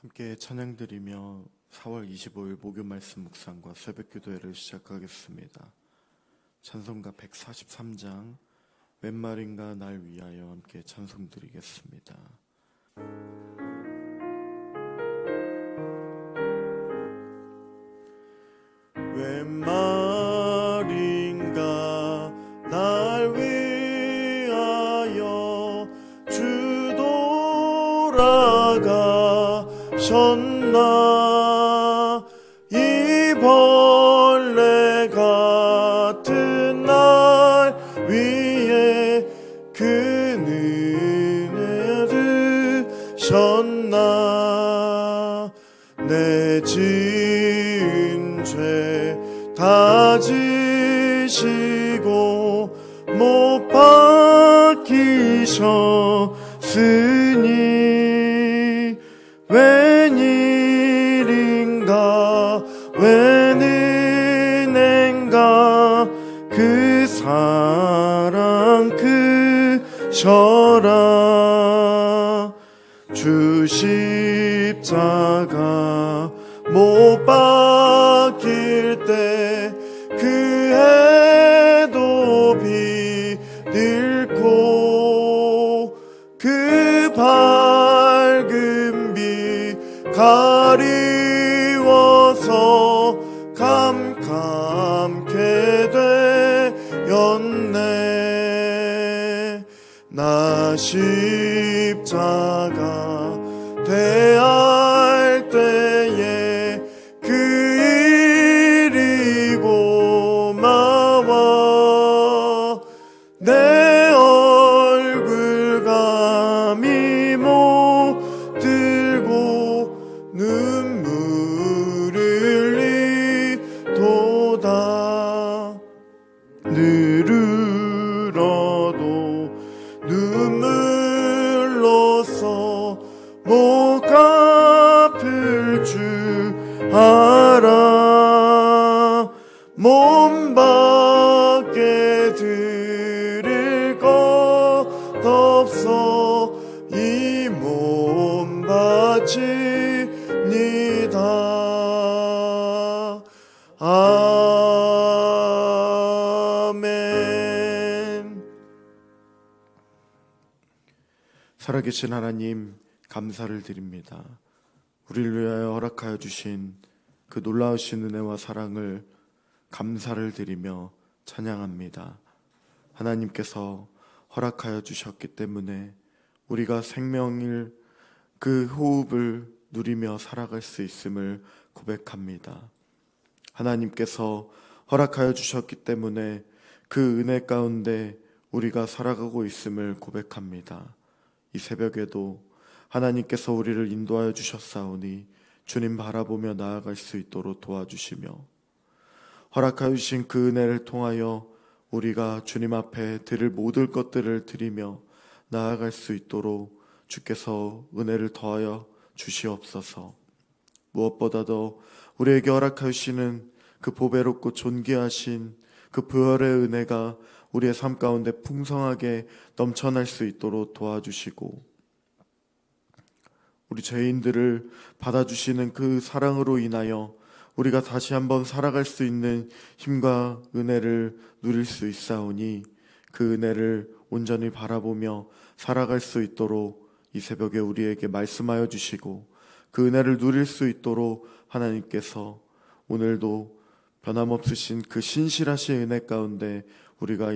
함께 찬양드리며 4월 25일 목요 말씀 묵상과 새벽 기도회를 시작하겠습니다. 찬송가 143장 웬 말인가 날 위하여 함께 찬송드리겠습니다. 웬 말인가 날 위하여 주 돌아가셨나. 이 벌레 같은 날 위에 그 은혜 드셨나. 내 지은 죄 다 지시고 못 박히셨으니 웬일인가 웬 은혜인가 그 사랑 크셔라. 주 십자가 못 박힐 때 그 해도 비들고 그 밝은 빛 가리워서 캄캄케 되었네. 나 십자가 대할 때에 그 일이 고마워. 내 얼굴 감히 못 들고 눈물 흘리도다. 늘 울어도 눈물로써 못 갚을 줄 알아. 몸 밖에 드릴 것 없어 이 몸 바칩니다. 아멘. 살아계신 하나님, 감사를 드립니다. 우리를 위하여 허락하여 주신 그 놀라우신 은혜와 사랑을 감사를 드리며 찬양합니다. 하나님께서 허락하여 주셨기 때문에 우리가 생명일 그 호흡을 누리며 살아갈 수 있음을 고백합니다. 하나님께서 허락하여 주셨기 때문에 그 은혜 가운데 우리가 살아가고 있음을 고백합니다. 이 새벽에도 하나님께서 우리를 인도하여 주셨사오니 주님 바라보며 나아갈 수 있도록 도와주시며 허락하여 주신 그 은혜를 통하여 우리가 주님 앞에 드릴 모든 것들을 드리며 나아갈 수 있도록 주께서 은혜를 더하여 주시옵소서. 무엇보다도 우리에게 허락하여 주시는 그 보배롭고 존귀하신 그 부활의 은혜가 우리의 삶 가운데 풍성하게 넘쳐날 수 있도록 도와주시고 우리 죄인들을 받아주시는 그 사랑으로 인하여 우리가 다시 한번 살아갈 수 있는 힘과 은혜를 누릴 수 있사오니 그 은혜를 온전히 바라보며 살아갈 수 있도록 이 새벽에 우리에게 말씀하여 주시고 그 은혜를 누릴 수 있도록 하나님께서 오늘도 변함없으신 그 신실하신 은혜 가운데 우리가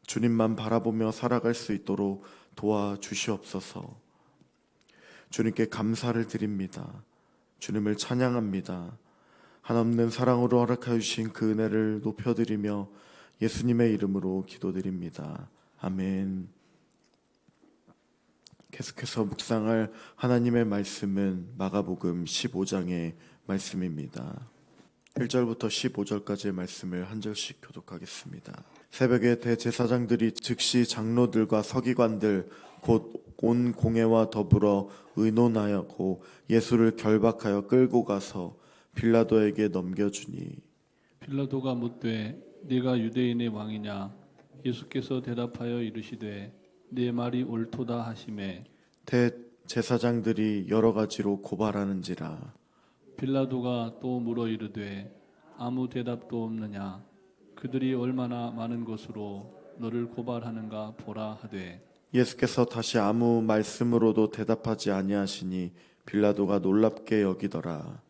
주님만 바라보며 살아갈 수 있도록 도와주시옵소서. 주님께 감사를 드립니다. 주님을 찬양합니다. 한없는 사랑으로 허락하여 주신 그 은혜를 높여드리며 예수님의 이름으로 기도드립니다. 아멘. 계속해서 묵상할 하나님의 말씀은 마가복음 15장의 말씀입니다. 1절부터 15절까지의 말씀을 한 절씩 교독하겠습니다. 새벽에 대제사장들이 즉시 장로들과 서기관들 곧 온 공회와 더불어 의논하였고 예수를 결박하여 끌고 가서 빌라도에게 넘겨주니 빌라도가 묻되 네가 유대인의 왕이냐? 예수께서 대답하여 이르시되 내 말이 옳도다 하시매 제사장들이 여러 가지로 고발하는지라. 빌라도가 또 물어 이르되 아무 대답도 없느냐 그들이 얼마나 많은 것으로 너를 고발하는가 보라 하되 예수께서 다시 아무 말씀으로도 대답하지 아니하시니 빌라도가 놀랍게 여기더라.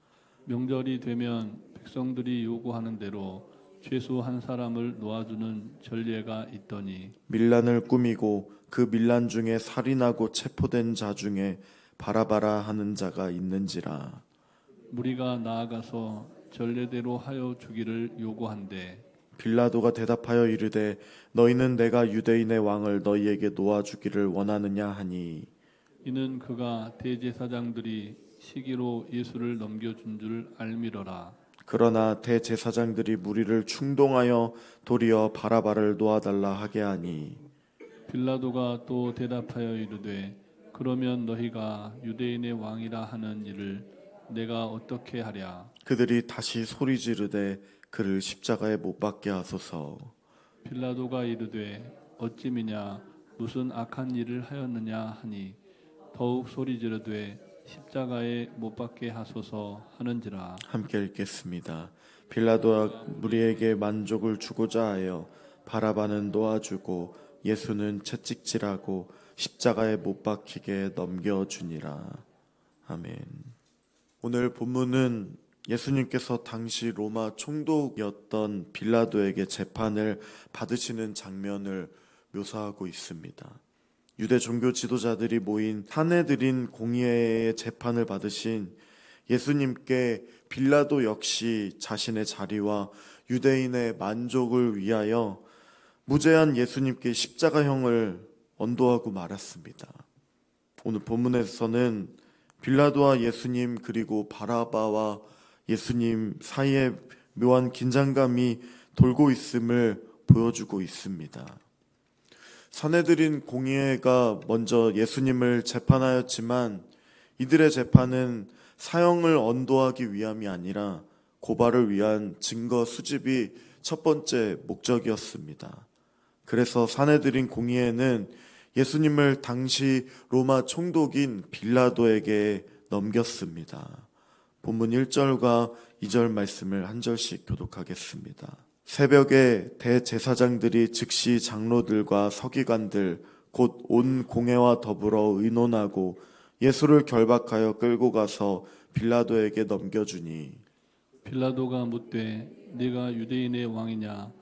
명절이 되면 백성들이 요구하는 대로 죄수 한 사람을 놓아주는 전례가 있더니 밀란을 꾸미고 그 밀란 중에 살인하고 체포된 자 중에 바라바라 하는 자가 있는지라. 무리가 나아가서 전례대로 하여 주기를 요구한대 빌라도가 대답하여 이르되 너희는 내가 유대인의 왕을 너희에게 놓아주기를 원하느냐 하니 이는 그가 대제사장들이 시기로 예수를 넘겨준 줄 알미러라. 그러나 대제사장들이 무리를 충동하여 도리어 바라바를 놓아달라 하게 하니 빌라도가 또 대답하여 이르되 그러면 너희가 유대인의 왕이라 하는 일을 내가 어떻게 하랴. 그들이 다시 소리 지르되 그를 십자가에 못 박게 하소서. 빌라도가 이르되 어찌미냐 무슨 악한 일을 하였느냐 하니 더욱 소리 지르되 십자가에 못 박게 하소서 하는지라. 함께 읽겠습니다. 빌라도가 무리에게 만족을 주고자 하여 바라바는 놓아주고 예수는 채찍질하고 십자가에 못 박히게 넘겨주니라. 아멘. 오늘 본문은 예수님께서 당시 로마 총독이었던 빌라도에게 재판을 받으시는 장면을 묘사하고 있습니다. 유대 종교 지도자들이 모인 산헤드린 공의회의 재판을 받으신 예수님께 빌라도 역시 자신의 자리와 유대인의 만족을 위하여 무죄한 예수님께 십자가형을 언도하고 말았습니다. 오늘 본문에서는 빌라도와 예수님 그리고 바라바와 예수님 사이에 묘한 긴장감이 돌고 있음을 보여주고 있습니다. 산헤드린 공의회가 먼저 예수님을 재판하였지만 이들의 재판은 사형을 언도하기 위함이 아니라 고발을 위한 증거 수집이 첫 번째 목적이었습니다. 그래서 산헤드린 공의회는 예수님을 당시 로마 총독인 빌라도에게 넘겼습니다. 본문 1절과 2절 말씀을 한 절씩 교독하겠습니다. 새벽에 대제사장들이 즉시 장로들과 서기관들 곧 온 공회와 더불어 의논하고 예수를 결박하여 끌고 가서 빌라도에게 넘겨주니 빌라도가 묻되 네가 유대인의 왕이냐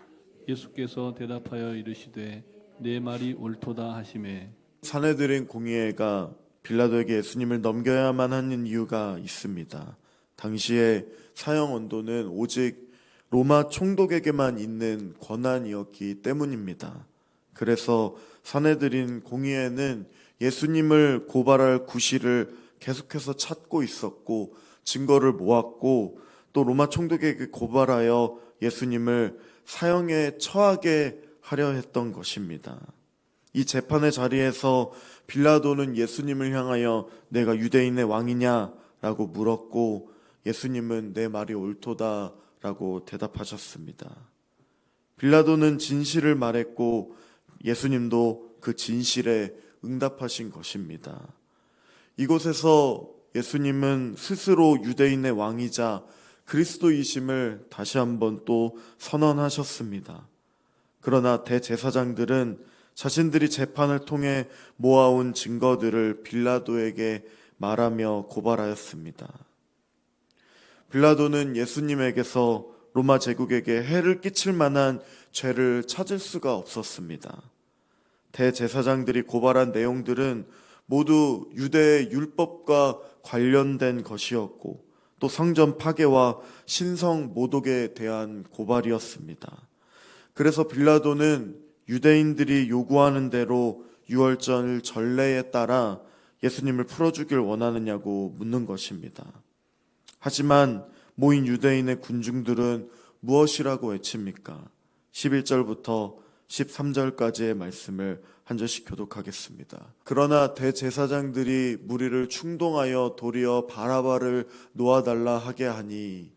예수께서 대답하여 이르시되 내 말이 옳도다 하시매 산헤드린 공의회가 빌라도에게 예수님을 넘겨야만 하는 이유가 있습니다. 당시에 사형 언도는 오직 로마 총독에게만 있는 권한이었기 때문입니다. 그래서 산헤드린 공의회는 예수님을 고발할 구실을 계속해서 찾고 있었고 증거를 모았고 또 로마 총독에게 고발하여 예수님을 사형에 처하게 하려 했던 것입니다. 이 재판의 자리에서 빌라도는 예수님을 향하여 내가 유대인의 왕이냐라고 물었고 예수님은 내 말이 옳도다라고 대답하셨습니다. 빌라도는 진실을 말했고 예수님도 그 진실에 응답하신 것입니다. 이곳에서 예수님은 스스로 유대인의 왕이자 그리스도이심을 다시 한번 또 선언하셨습니다. 그러나 대제사장들은 자신들이 재판을 통해 모아온 증거들을 빌라도에게 말하며 고발하였습니다. 빌라도는 예수님에게서 로마 제국에게 해를 끼칠 만한 죄를 찾을 수가 없었습니다. 대제사장들이 고발한 내용들은 모두 유대의 율법과 관련된 것이었고 또 성전 파괴와 신성 모독에 대한 고발이었습니다. 그래서 빌라도는 유대인들이 요구하는 대로 유월절 전례에 따라 예수님을 풀어주길 원하느냐고 묻는 것입니다. 하지만 모인 유대인의 군중들은 무엇이라고 외칩니까? 11절부터 13절까지의 말씀을 한 절씩 교독하겠습니다. 그러나 대제사장들이 무리를 충동하여 도리어 바라바를 놓아달라 하게 하니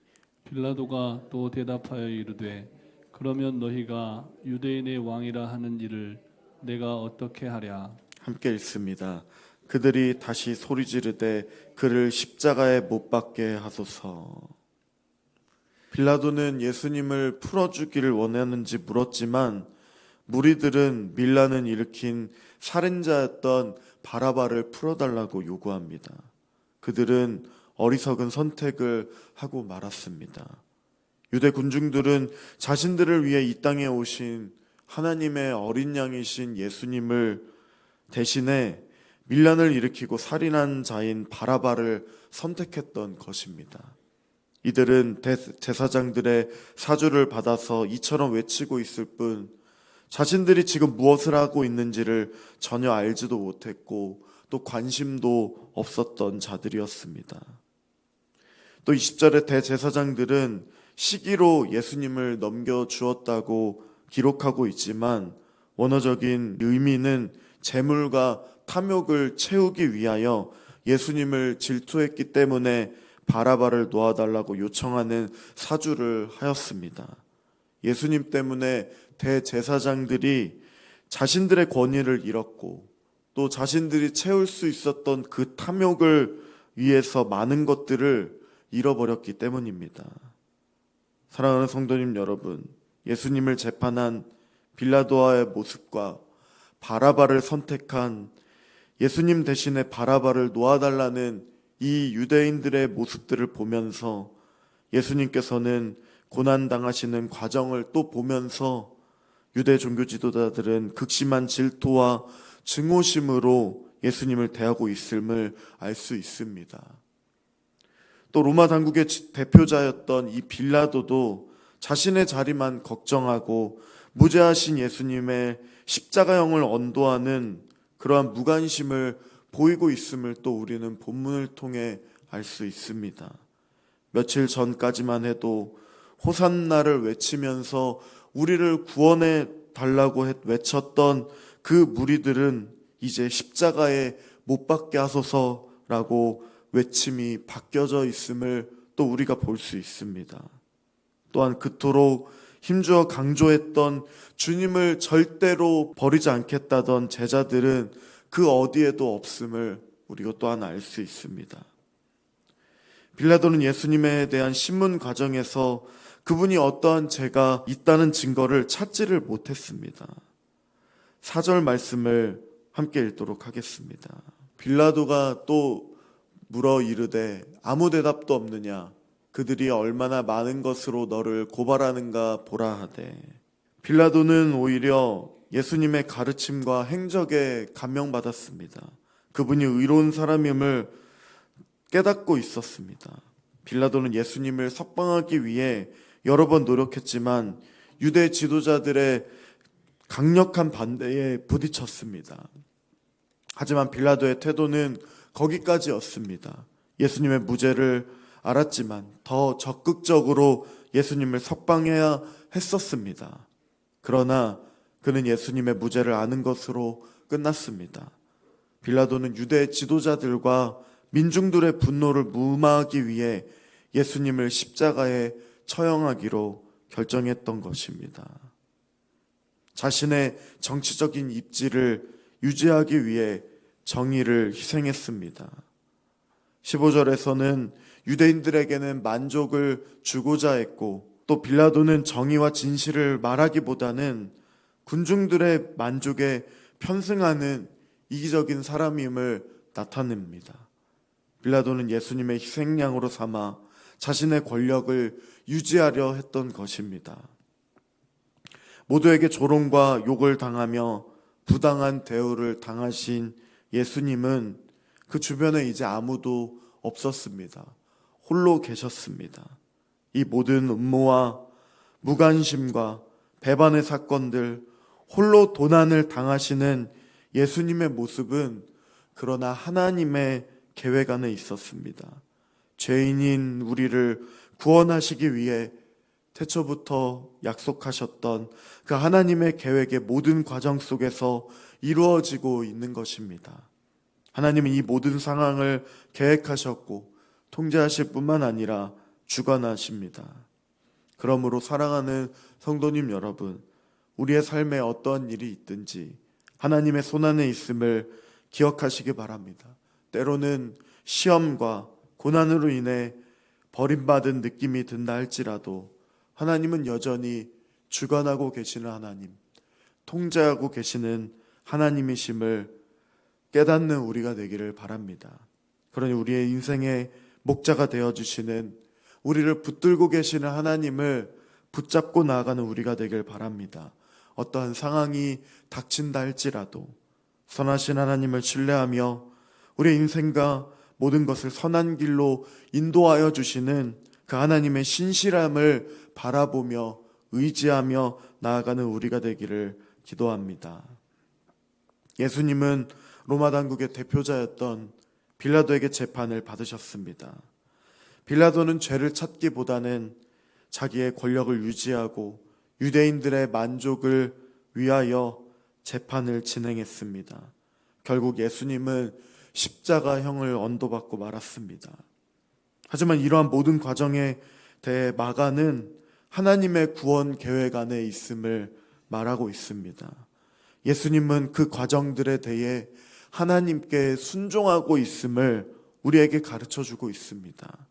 빌라도가 또 대답하여 이르되 그러면 너희가 유대인의 왕이라 하는 일을 내가 어떻게 하랴. 함께 읽습니다. 그들이 다시 소리 지르되 그를 십자가에 못 박게 하소서. 빌라도는 예수님을 풀어주기를 원하는지 물었지만 무리들은 밀란을 일으킨 살인자였던 바라바를 풀어달라고 요구합니다. 그들은 어리석은 선택을 하고 말았습니다. 유대 군중들은 자신들을 위해 이 땅에 오신 하나님의 어린 양이신 예수님을 대신에 밀란을 일으키고 살인한 자인 바라바를 선택했던 것입니다. 이들은 대제사장들의 사주를 받아서 이처럼 외치고 있을 뿐 자신들이 지금 무엇을 하고 있는지를 전혀 알지도 못했고 또 관심도 없었던 자들이었습니다. 또 20절에 대제사장들은 시기로 예수님을 넘겨주었다고 기록하고 있지만 원어적인 의미는 재물과 탐욕을 채우기 위하여 예수님을 질투했기 때문에 바라바를 놓아달라고 요청하는 사주를 하였습니다. 예수님 때문에 대제사장들이 자신들의 권위를 잃었고 또 자신들이 채울 수 있었던 그 탐욕을 위해서 많은 것들을 잃어버렸기 때문입니다. 사랑하는 성도님 여러분, 예수님을 재판한 빌라도와의 모습과 바라바를 선택한 예수님 대신에 바라바를 놓아달라는 이 유대인들의 모습들을 보면서 예수님께서는 고난당하시는 과정을 또 보면서 유대 종교 지도자들은 극심한 질투와 증오심으로 예수님을 대하고 있음을 알 수 있습니다. 또 로마 당국의 대표자였던 이 빌라도도 자신의 자리만 걱정하고 무죄하신 예수님의 십자가형을 언도하는 그러한 무관심을 보이고 있음을 또 우리는 본문을 통해 알 수 있습니다. 며칠 전까지만 해도 호산나를 외치면서 우리를 구원해 달라고 외쳤던 그 무리들은 이제 십자가에 못 박게 하소서라고 외침이 바뀌어져 있음을 또 우리가 볼 수 있습니다. 또한 그토록 힘주어 강조했던 주님을 절대로 버리지 않겠다던 제자들은 그 어디에도 없음을 우리가 또한 알 수 있습니다. 빌라도는 예수님에 대한 신문 과정에서 그분이 어떠한 죄가 있다는 증거를 찾지를 못했습니다. 4절 말씀을 함께 읽도록 하겠습니다. 빌라도가 또 물어 이르되 아무 대답도 없느냐? 그들이 얼마나 많은 것으로 너를 고발하는가 보라 하되. 빌라도는 오히려 예수님의 가르침과 행적에 감명받았습니다. 그분이 의로운 사람임을 깨닫고 있었습니다. 빌라도는 예수님을 석방하기 위해 여러 번 노력했지만 유대 지도자들의 강력한 반대에 부딪혔습니다. 하지만 빌라도의 태도는 거기까지였습니다. 예수님의 무죄를 알았지만 더 적극적으로 예수님을 석방해야 했었습니다. 그러나 그는 예수님의 무죄를 아는 것으로 끝났습니다. 빌라도는 유대 지도자들과 민중들의 분노를 무마하기 위해 예수님을 십자가에 처형하기로 결정했던 것입니다. 자신의 정치적인 입지를 유지하기 위해 정의를 희생했습니다. 15절에서는 유대인들에게는 만족을 주고자 했고 또 빌라도는 정의와 진실을 말하기보다는 군중들의 만족에 편승하는 이기적인 사람임을 나타냅니다. 빌라도는 예수님의 희생양으로 삼아 자신의 권력을 유지하려 했던 것입니다. 모두에게 조롱과 욕을 당하며 부당한 대우를 당하신 예수님은 그 주변에 이제 아무도 없었습니다. 홀로 계셨습니다. 이 모든 음모와 무관심과 배반의 사건들, 홀로 도난을 당하시는 예수님의 모습은 그러나 하나님의 계획 안에 있었습니다. 죄인인 우리를 구원하시기 위해 태초부터 약속하셨던 그 하나님의 계획의 모든 과정 속에서 이루어지고 있는 것입니다. 하나님은 이 모든 상황을 계획하셨고 통제하실 뿐만 아니라 주관하십니다. 그러므로 사랑하는 성도님 여러분, 우리의 삶에 어떠한 일이 있든지 하나님의 손안에 있음을 기억하시기 바랍니다. 때로는 시험과 고난으로 인해 버림받은 느낌이 든다 할지라도 하나님은 여전히 주관하고 계시는 하나님, 통제하고 계시는 하나님이심을 깨닫는 우리가 되기를 바랍니다. 그러니 우리의 인생의 목자가 되어주시는, 우리를 붙들고 계시는 하나님을 붙잡고 나아가는 우리가 되길 바랍니다. 어떠한 상황이 닥친다 할지라도 선하신 하나님을 신뢰하며 우리의 인생과 모든 것을 선한 길로 인도하여 주시는 그 하나님의 신실함을 바라보며 의지하며 나아가는 우리가 되기를 기도합니다. 예수님은 로마 당국의 대표자였던 빌라도에게 재판을 받으셨습니다. 빌라도는 죄를 찾기보다는 자기의 권력을 유지하고 유대인들의 만족을 위하여 재판을 진행했습니다. 결국 예수님은 십자가형을 언도받고 말았습니다. 하지만 이러한 모든 과정에 대해 마가는 하나님의 구원 계획 안에 있음을 말하고 있습니다. 예수님은 그 과정들에 대해 하나님께 순종하고 있음을 우리에게 가르쳐주고 있습니다.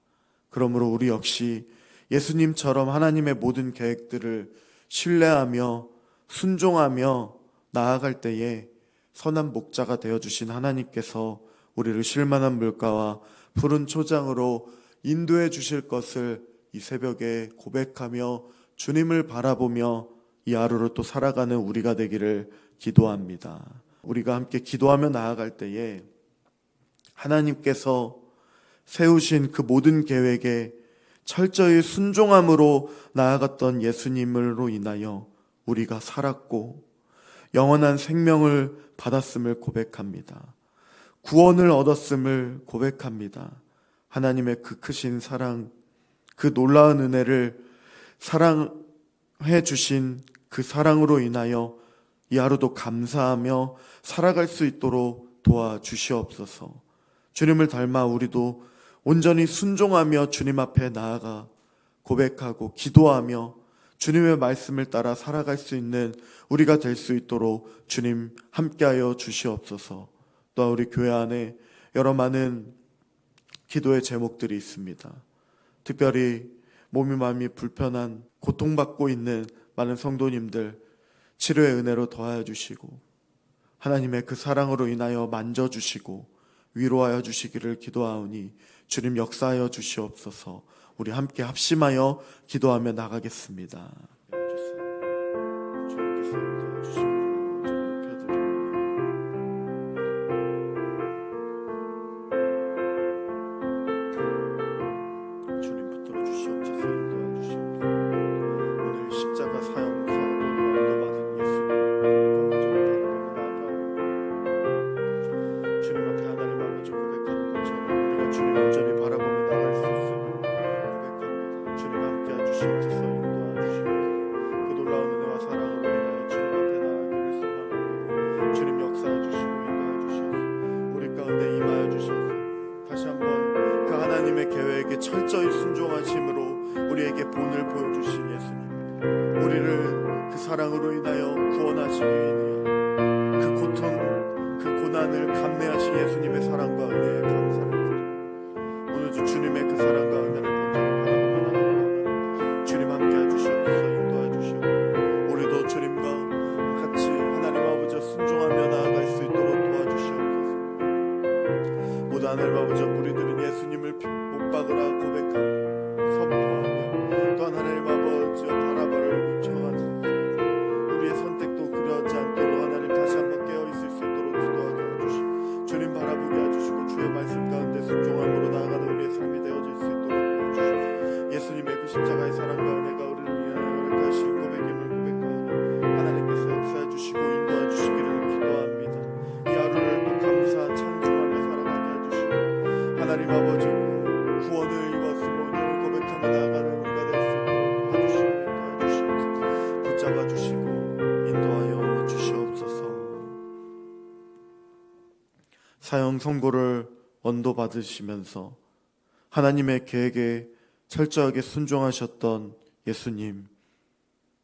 그러므로 우리 역시 예수님처럼 하나님의 모든 계획들을 신뢰하며 순종하며 나아갈 때에 선한 목자가 되어주신 하나님께서 우리를 쉴만한 물가와 푸른 초장으로 인도해 주실 것을 이 새벽에 고백하며 주님을 바라보며 이 하루를 또 살아가는 우리가 되기를 기도합니다. 우리가 함께 기도하며 나아갈 때에 하나님께서 세우신 그 모든 계획에 철저히 순종함으로 나아갔던 예수님으로 인하여 우리가 살았고 영원한 생명을 받았음을 고백합니다. 구원을 얻었음을 고백합니다. 하나님의 그 크신 사랑, 그 놀라운 은혜를 사랑해 주신 그 사랑으로 인하여 이 하루도 감사하며 살아갈 수 있도록 도와주시옵소서. 주님을 닮아 우리도 온전히 순종하며 주님 앞에 나아가 고백하고 기도하며 주님의 말씀을 따라 살아갈 수 있는 우리가 될 수 있도록 주님 함께하여 주시옵소서. 또한 우리 교회 안에 여러 많은 기도의 제목들이 있습니다. 특별히 몸이 마음이 불편한 고통받고 있는 많은 성도님들 치료의 은혜로 더하여 주시고 하나님의 그 사랑으로 인하여 만져주시고 위로하여 주시기를 기도하오니 주님 역사하여 주시옵소서. 우리 함께 합심하여 기도하며 나가겠습니다. 주님 붙들어 주시옵소서. 인도하여 주시옵소서. 오늘 십자가 사형 선고로 얻어받은 예수님 주님 앞에 하나님 아버지 고백하는 것처럼 우리가 주님 온전히 바라보며 나갈 수 있음을 고백합니다. 주님 함께해 주시옵소서. 인도하여 주시옵소서. 그 놀라운 은혜와 사랑으로 인하여 주님 앞에 나아가기를 소망합니다. 주님 역사해 주시고 인도하여 주시옵소서. 우리 가운데 임하여 주시옵소서. 다시 한번 그 하나님의 계획에 철저히 순종하심으로 우리에게 본을 보여주신 예수님, 우리를 그 사랑으로 인하여 구원하시기 위하여 그 고통, 그 고난을 감내하신 예수님의 사랑과 은혜에 감사를 드립니다. 오늘도 주님의 그 사랑과 은혜를 본전히 바라보며 나가노라. 주님 함께해 주시옵소서. 인도해 주시옵소서. 우리도 주님과 같이 하나님 아버지 순종하며 나아갈 수 있도록 도와주시옵소서. 모두 하나님 아버지 우리들은 예수님을 못 박으라 고백하고 선포하며 또한 하나님 아버지 바라바를 묻혀가소서. 우리의 선택도 그러하지 않도록 하나님 다시 한번 깨어있을 수 있도록 기도하게 해주시고 주님 바라보게 해주시고 주의 말씀 가운데 순종함으로 나아가는 우리의 삶이 되어질 수 있도록 도와주시고 예수님의 그 십자가의 사랑과 은혜가 우리를 위하여 허락하신 고백임을 고백하오니 하나님께서 역사해 주시고 인도해 주시기를 기도합니다. 이 하루를 또 감사 찬송하며 살아가게 해주시고 하나님 아버지 구원을 입었으므로 오늘 고백하며 나아가는 우리가 될 수 있도록 도와주시고 인도해 주시옵소서. 붙잡아 주시고 인도하여 주시옵소서. 사형 선고를 언도받으시면서 하나님의 계획에 철저하게 순종하셨던 예수님,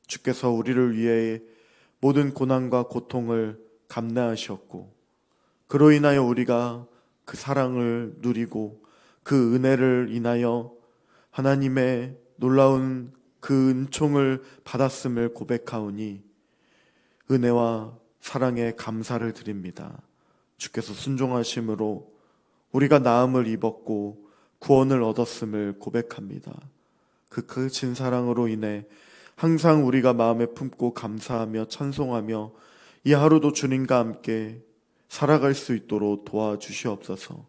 주께서 우리를 위해 모든 고난과 고통을 감내하셨고 그로 인하여 우리가 그 사랑을 누리고 그 은혜를 인하여 하나님의 놀라운 그 은총을 받았음을 고백하오니 은혜와 사랑에 감사를 드립니다. 주께서 순종하심으로 우리가 나음을 입었고 구원을 얻었음을 고백합니다. 그 크신 사랑으로 인해 항상 우리가 마음에 품고 감사하며 찬송하며 이 하루도 주님과 함께 살아갈 수 있도록 도와주시옵소서.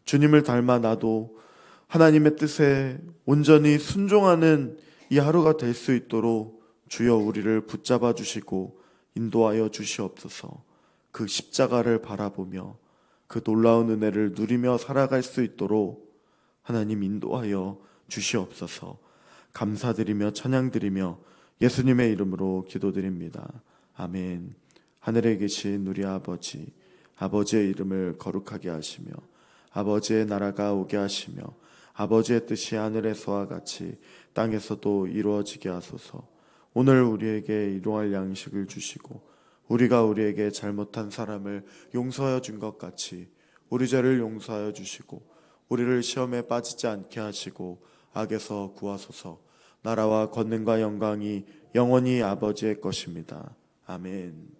주님을 닮아 나도 하나님의 뜻에 온전히 순종하는 이 하루가 될 수 있도록 주여 우리를 붙잡아 주시고 인도하여 주시옵소서. 그 십자가를 바라보며 그 놀라운 은혜를 누리며 살아갈 수 있도록 하나님 인도하여 주시옵소서. 감사드리며 찬양드리며 예수님의 이름으로 기도드립니다. 아멘. 하늘에 계신 우리 아버지, 아버지의 이름을 거룩하게 하시며 아버지의 나라가 오게 하시며 아버지의 뜻이 하늘에서와 같이 땅에서도 이루어지게 하소서. 오늘 우리에게 일용할 양식을 주시고 우리가 우리에게 잘못한 사람을 용서하여 준 것 같이 우리 죄를 용서하여 주시고 우리를 시험에 빠지지 않게 하시고 악에서 구하소서. 나라와 권능과 영광이 영원히 아버지의 것입니다. 아멘.